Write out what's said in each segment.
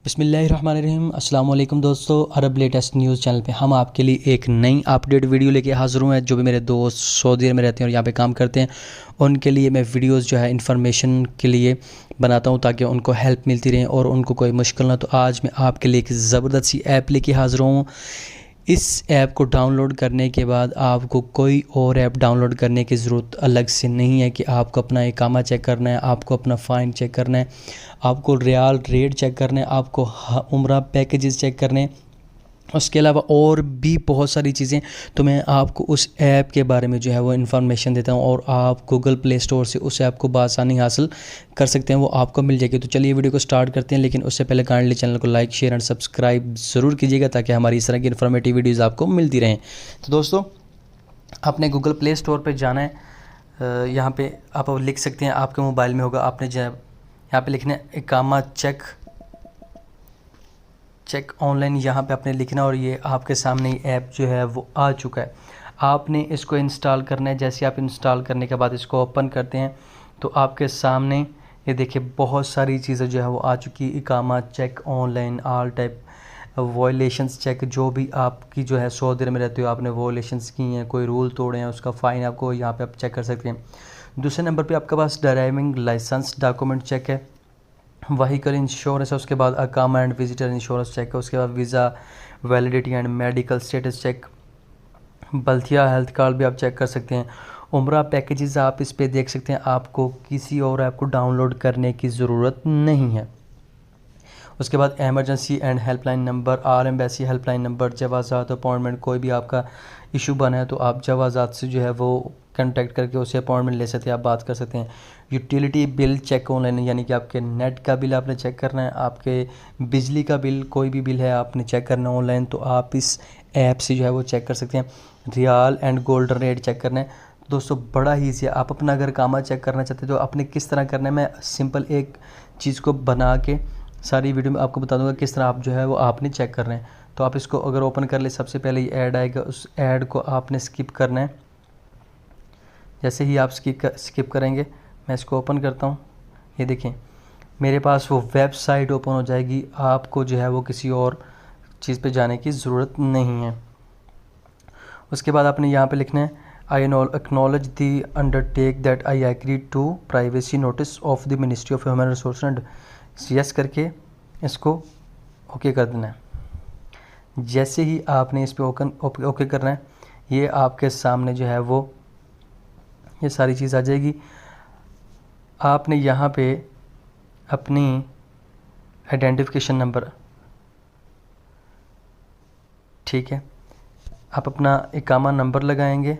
बिस्मिल्लाहिर्रहमानिर्रहीम। अस्सलाम वालेकुम दोस्तों, अरब लेटेस्ट न्यूज़ चैनल पे हम आपके लिए एक नई अपडेट वीडियो लेके हाज़िर हुए हैं। जो भी मेरे दोस्त सऊदी अरब में रहते हैं और यहाँ पे काम करते हैं, उनके लिए मैं वीडियोस जो है इन्फॉर्मेशन के लिए बनाता हूँ ताकि उनको हेल्प मिलती रहे और उनको कोई मुश्किल ना। तो आज मैं आपके लिए एक ज़बरदस्त सी ऐप लेके हाज़िर हूँ। इस ऐप को डाउनलोड करने के बाद आपको कोई और ऐप डाउनलोड करने की ज़रूरत अलग से नहीं है कि आपको अपना इकामा चेक करना है, आपको अपना फ़ाइन चेक करना है, आपको रियाल रेट चेक करना है, आपको उम्रा पैकेजेस चेक करने हैं। उसके अलावा और भी बहुत सारी चीज़ें। तो मैं आपको उस ऐप के बारे में जो है वो इन्फॉर्मेशन देता हूँ और आप गूगल प्ले स्टोर से उस ऐप को बआसानी हासिल कर सकते हैं, वो आपको मिल जाएगी। तो चलिए वीडियो को स्टार्ट करते हैं, लेकिन उससे पहले काइंडली चैनल को लाइक शेयर एंड सब्सक्राइब ज़रूर कीजिएगा ताकि हमारी इस तरह की इन्फॉर्मेटिव वीडियोज़ आपको मिलती रहें। तो दोस्तों, आपने गूगल प्ले स्टोर पर जाना है। यहाँ पर आप लिख सकते हैं, आपके मोबाइल में होगा, आपने जो है यहाँ पे लिखना है इकामा चेक ऑनलाइन, यहाँ पे आपने लिखना और ये आपके सामने ऐप जो है वो आ चुका है। आपने इसको इंस्टॉल करना है। जैसे आप इंस्टॉल करने के बाद इसको ओपन करते हैं तो आपके सामने ये देखिए बहुत सारी चीज़ें जो है वो आ चुकी है। इकामा check online, all type violations check, जो भी आपकी जो है सऊदी अरब में रहते हो आपने वॉयलेशंस की हैं, कोई रूल तोड़े हैं, उसका फ़ाइन आपको यहाँ पे आप चेक कर सकते हैं। दूसरे नंबर पे आपके पास ड्राइविंग लाइसेंस डॉक्यूमेंट चेक है, व्हीकल इंश्योरेंस है, उसके बाद अकामा एंड विजिटर इंश्योरेंस चेक है, उसके बाद visa validity and medical status check, बल्थिया हेल्थ कार्ड भी आप चेक कर सकते हैं। उम्रा पैकेजेस आप इस पे देख सकते हैं, आपको किसी और ऐप को डाउनलोड करने की ज़रूरत नहीं है। उसके बाद emergency and helpline number, or embassy helpline number, जवाज़ात अपॉइंटमेंट, कोई भी आपका इशू बना है तो आप जवाज़ात से जो है वो कांटेक्ट करके उससे अपॉइंटमेंट ले सकते हैं, आप बात कर सकते हैं। यूटिलिटी बिल चेक ऑनलाइन, यानी कि आपके नेट का बिल आपने चेक करना है, आपके बिजली का बिल, कोई भी बिल है आपने चेक करना है ऑनलाइन, तो आप इस ऐप से जो है वो चेक कर सकते हैं। Riyal and gold rate check करना है। दोस्तों बड़ा ही ईजी है। आप अपना अगर कामा चेक करना चाहते हैं तो आपने किस तरह करना है, मैं सिंपल एक चीज़ को बना के सारी वीडियो में आपको बता दूंगा किस तरह आप जो है वो आपने चेक कर रहे हैं। तो आप इसको अगर ओपन कर ले, सबसे पहले ये ऐड आएगा, उस ऐड को आपने स्किप करना है। जैसे ही आप स्किप करेंगे, मैं इसको ओपन करता हूँ, ये देखें मेरे पास वो वेबसाइट ओपन हो जाएगी। आपको जो है वो किसी और चीज़ पे जाने की ज़रूरत नहीं है। उसके बाद आपने यहाँ पे लिखना है I acknowledge the undertake that I agree to privacy notice of the ministry of human resource and yes करके इसको ओके कर देना है। जैसे ही आपने इस पर ओके करना है, ये आपके सामने जो है वो ये सारी चीज़ आ जाएगी। आपने यहाँ पे अपनी आइडेंटिफिकेशन नंबर, ठीक है, आप अपना इकामा नंबर लगाएंगे,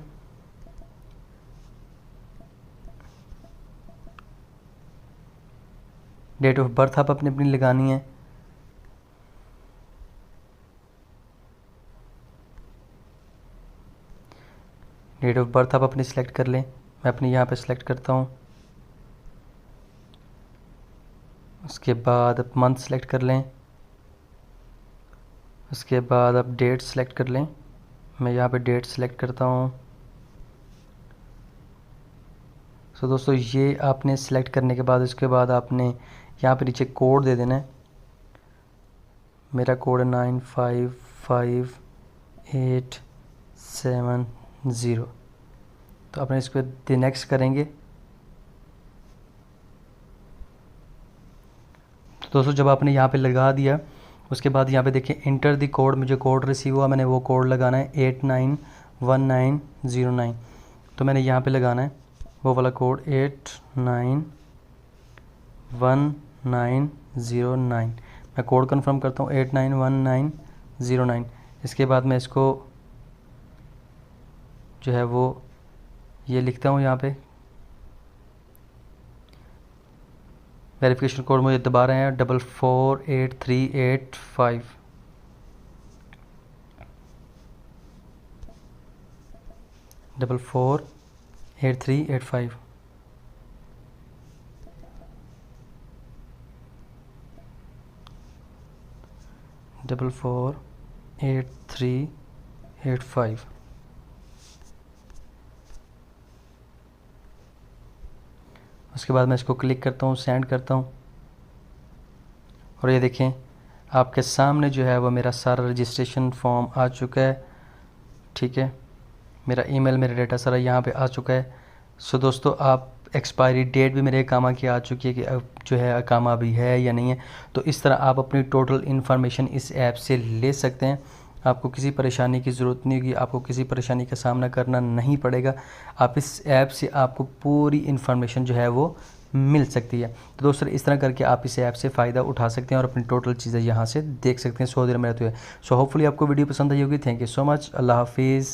डेट ऑफ बर्थ आप अपनी लगानी है, डेट ऑफ बर्थ आप अपनी सिलेक्ट कर लें। मैं अपनी यहाँ पे सिलेक्ट करता हूँ। उसके बाद आप मंथ सेलेक्ट कर लें। उसके बाद आप डेट सेलेक्ट कर लें। मैं यहाँ पे डेट सेलेक्ट करता हूँ। सो दोस्तों, ये आपने सेलेक्ट करने के बाद उसके बाद आपने यहाँ पे नीचे कोड दे देना है। मेरा कोड है 955870। तो आपने इसको नेक्स्ट करेंगे। तो दोस्तों, जब आपने यहाँ पे लगा दिया, उसके बाद यहाँ पे देखिए इंटर द कोड, मुझे कोड रिसीव हुआ, मैंने वो कोड लगाना है 891909। तो मैंने यहाँ पे लगाना है वो वाला कोड 891909। मैं कोड कंफर्म करता हूँ 891909। इसके बाद मैं इसको जो है वो ये लिखता हूँ यहाँ पे। वेरिफिकेशन कोड मुझे दबा रहे हैं 448385। डबल 448385। डबल 448385। उसके बाद मैं इसको क्लिक करता हूँ, सेंड करता हूँ और ये देखें आपके सामने जो है वो मेरा सारा रजिस्ट्रेशन फॉर्म आ चुका है। ठीक है, मेरा ईमेल, मेरा डेटा सारा यहाँ पे आ चुका है। सो दोस्तों, आप एक्सपायरी डेट भी मेरे अकामा की आ चुकी है कि अब जो है अकामा भी है या नहीं है। तो इस तरह आप अपनी टोटल इन्फॉर्मेशन इस ऐप से ले सकते हैं। आपको किसी परेशानी की ज़रूरत नहीं होगी, आपको किसी परेशानी का सामना करना नहीं पड़ेगा। आप इस ऐप से आपको पूरी इन्फॉर्मेशन जो है वो मिल सकती है। तो दोस्तों, इस तरह करके आप इस ऐप से फ़ायदा उठा सकते हैं और अपनी टोटल चीज़ें यहाँ से देख सकते हैं सऊदी अरब में रहते हुए। सो होपफुली आपको वीडियो पसंद आई होगी। Thank you so much. अल्लाह हाफिज़।